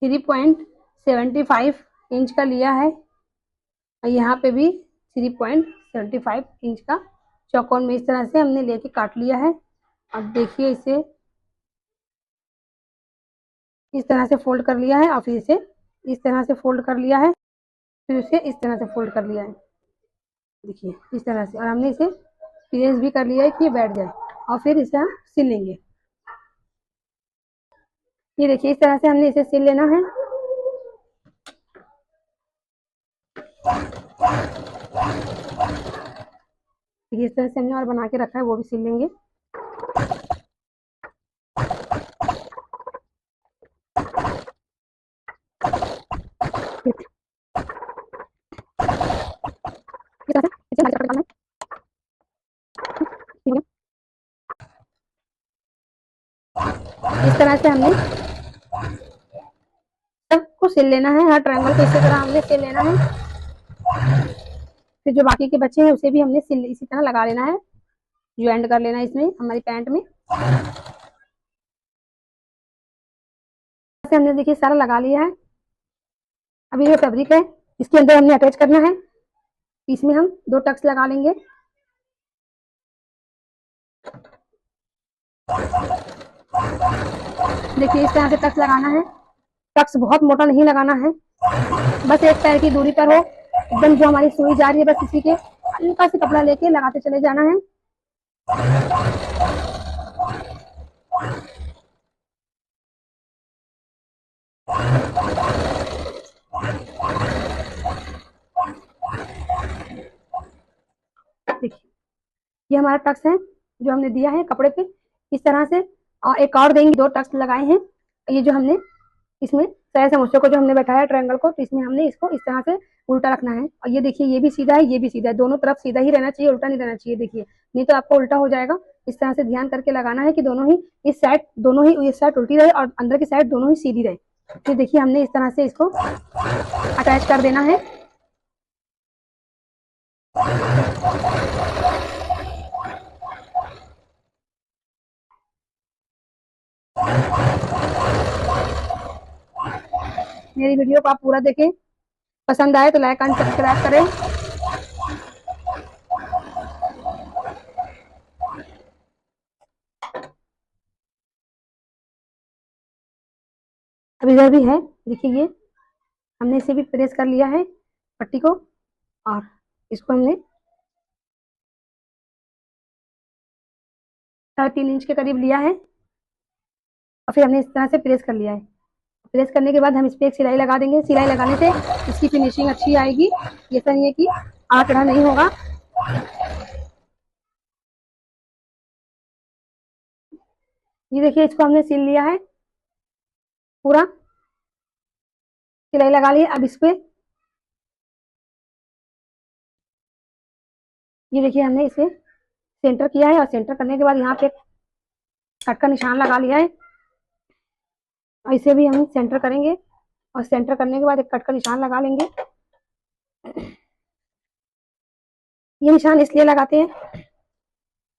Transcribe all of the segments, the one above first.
3.75 inch का लिया है और यहाँ पे भी 3.75 इंच का चौकोन में इस तरह से हमने लेके काट लिया है। अब देखिए इसे इस तरह से फोल्ड कर लिया है और फिर इसे इस तरह से फोल्ड कर लिया है, फिर इसे इस तरह से फोल्ड कर लिया है। देखिए इस तरह से, और हमने इसे प्रेस भी कर लिया है कि ये बैठ जाए और फिर इसे हम सिल लेंगे। ये देखिए इस तरह से हमने इसे सिल लेना है। इस तरह से हमने और बना के रखा है, वो भी सिल लेंगे। इस तरह से हमने सबको सिल लेना है, हर ट्रायंगल को इसी तरह हमने सिल लेना है। फिर जो बाकी के बचे हैं उसे भी हमने सिल इसी तरह लगा लेना है, ज्वाइंट कर लेना है इसमें हमारी पैंट में। हमने देखिए सारा लगा लिया है। अभी जो फैब्रिक है इसके अंदर हमने अटैच करना है, इसमें हम 2 टक्स लगा लेंगे। देखिए इस तरह से टक्स लगाना है। टक्स बहुत मोटा नहीं लगाना है, बस एक पैर की दूरी पर हो एकदम, जो हमारी सुई जा रही है बस इसी के हल्का से कपड़ा लेके लगाते चले जाना है। देखिए ये हमारा टक्स है जो हमने दिया है कपड़े पे इस तरह से, और एक और देंगे, 2 टक्स लगाए हैं। ये जो हमने इसमें सारे समोसे को जो हमने बैठाया ट्रायंगल को, तो इसमें हमने इसको इस तरह से उल्टा रखना है। और ये देखिए ये भी सीधा है, ये भी सीधा है, दोनों तरफ सीधा ही रहना चाहिए, उल्टा नहीं रहना चाहिए। देखिए नहीं तो आपको उल्टा हो जाएगा। इस तरह से ध्यान करके लगाना है कि दोनों ही इस साइड, दोनों ही इस साइड उल्टी रहे और अंदर की साइड दोनों ही सीधी रहे। फिर देखिए हमने इस तरह से इसको अटैच कर देना है। मेरी वीडियो को आप पूरा देखें, पसंद आए तो लाइक एंड सब्सक्राइब करें। अब इधर भी है, देखिए ये हमने इसे भी प्रेस कर लिया है पट्टी को, और इसको हमने 3.5 इंच के करीब लिया है और फिर हमने इस तरह से प्रेस कर लिया है। प्रेस करने के बाद हम इस पर एक सिलाई लगा देंगे। सिलाई लगाने से इसकी फिनिशिंग अच्छी आएगी, ऐसा नहीं है कि आंकड़ा नहीं होगा। ये देखिए इसको हमने सिल लिया है पूरा, सिलाई लगा ली। अब इस पे ये देखिए हमने इसे सेंटर किया है और सेंटर करने के बाद यहाँ पे कट का निशान लगा लिया है और इसे भी हम सेंटर करेंगे और सेंटर करने के बाद एक कट का निशान लगा लेंगे। ये निशान इसलिए लगाते हैं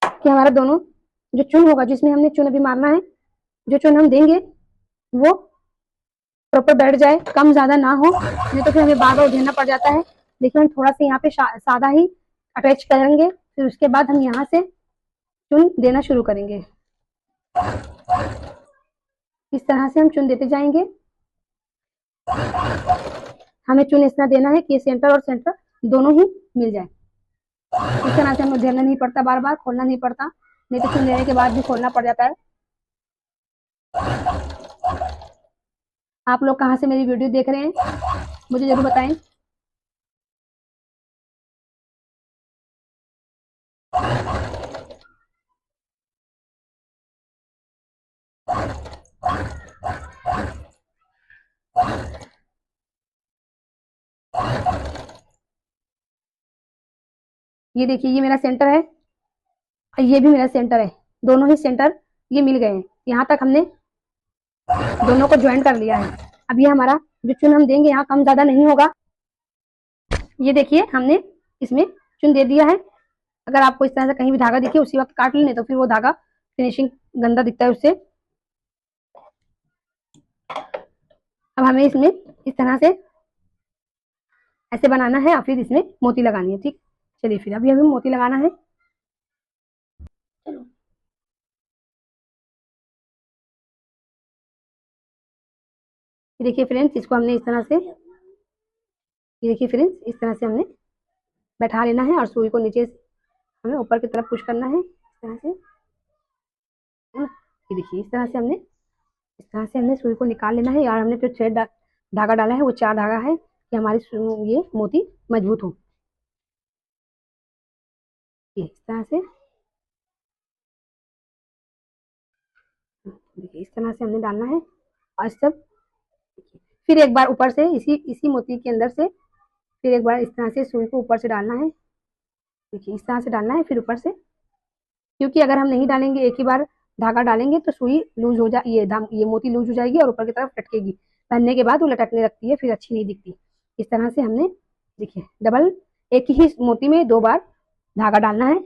कि हमारा दोनों जो चुन होगा, जिसमें हमने चुन अभी मारना है, जो चुन हम देंगे वो प्रॉपर बैठ जाए, कम ज्यादा ना हो, नहीं तो फिर हमें बार बार उधेड़ना पड़ जाता है। देखिए हम थोड़ा सा यहाँ पे सादा ही अटैच करेंगे, फिर उसके बाद हम यहाँ से चुन देना शुरू करेंगे। इस तरह से हम चुन देते जाएंगे। हमें चुन इतना देना है कि सेंटर और सेंटर दोनों ही मिल जाए। इस तरह से हमें उधेड़ना नहीं पड़ता, बार बार खोलना नहीं पड़ता, नहीं तो चुन लेने के बाद भी खोलना पड़ जाता है। आप लोग कहाँ से मेरी वीडियो देख रहे हैं मुझे जरूर बताएं। ये देखिए ये मेरा सेंटर है और ये भी मेरा सेंटर है, दोनों ही सेंटर ये मिल गए हैं। यहाँ तक हमने दोनों को ज्वाइन कर लिया है। अब ये हमारा जो चुन हम देंगे यहाँ कम ज्यादा नहीं होगा। ये देखिए हमने इसमें चुन दे दिया है। अगर आपको इस तरह से कहीं भी धागा दिखे उसी वक्त काट लें, तो फिर वो धागा फिनिशिंग गंदा दिखता है उससे। अब हमें इसमें इस तरह से ऐसे बनाना है और फिर इसमें मोती लगानी है। ठीक, चलिए फिर अभी हमें मोती लगाना है। चलो, देखिए फ्रेंड्स, इसको हमने इस तरह से, ये देखिए फ्रेंड्स, इस तरह से हमने बैठा लेना है और सुई को नीचे से हमें ऊपर की तरफ पुश करना है, इस तरह से, है ना। ये देखिए इस तरह से हमने सुई को निकाल लेना है। और हमने जो थ्रेड धागा डाला है वो 4 धागा है कि हमारी ये मोती मजबूत हो। ये इस तरह से, देखिए इस तरह से हमने डालना है और सब। फिर एक बार ऊपर से इसी इसी मोती के अंदर से फिर एक बार इस तरह से सुई को ऊपर से डालना है। देखिए इस तरह से डालना है फिर ऊपर से, क्योंकि अगर हम नहीं डालेंगे, एक ही बार धागा डालेंगे तो सुई लूज हो जा ये मोती लूज हो जाएगी और ऊपर की तरफ लटकेगी। पहनने के बाद वो लटकने लगती है, फिर अच्छी नहीं दिखती। इस तरह से हमने, देखिए डबल, एक ही मोती में 2 बार धागा डालना है,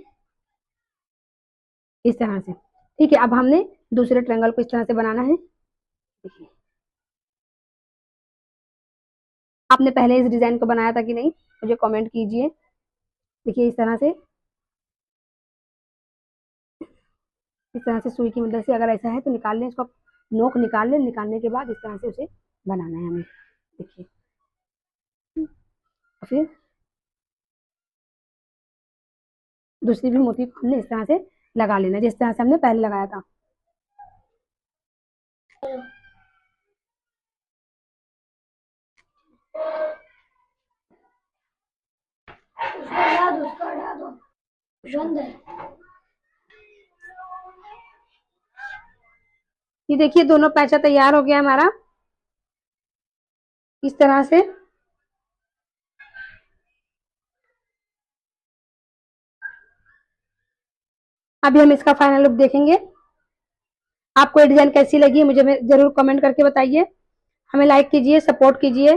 इस तरह से। ठीक है, अब हमने दूसरे ट्रायंगल को इस तरह से बनाना है। देखिए, आपने पहले इस डिजाइन को बनाया था कि नहीं, मुझे कमेंट कीजिए। देखिए इस तरह से सुई की मदद से, अगर ऐसा है तो निकाल लें, इसको नोक निकाल लें। निकालने के बाद इस तरह से उसे बनाना है हमें। देखिए, फिर दूसरी भी मोती को हमने इस तरह से लगा लेना, जिस तरह से हमने पहले लगाया था। उसको हटा दो, बंद है। ये देखिए दोनों पैचा तैयार हो गया हमारा, इस तरह से। अभी हम इसका फाइनल लुक देखेंगे। आपको ये डिजाइन कैसी लगी मुझे जरूर कमेंट करके बताइए। हमें लाइक कीजिए, सपोर्ट कीजिए।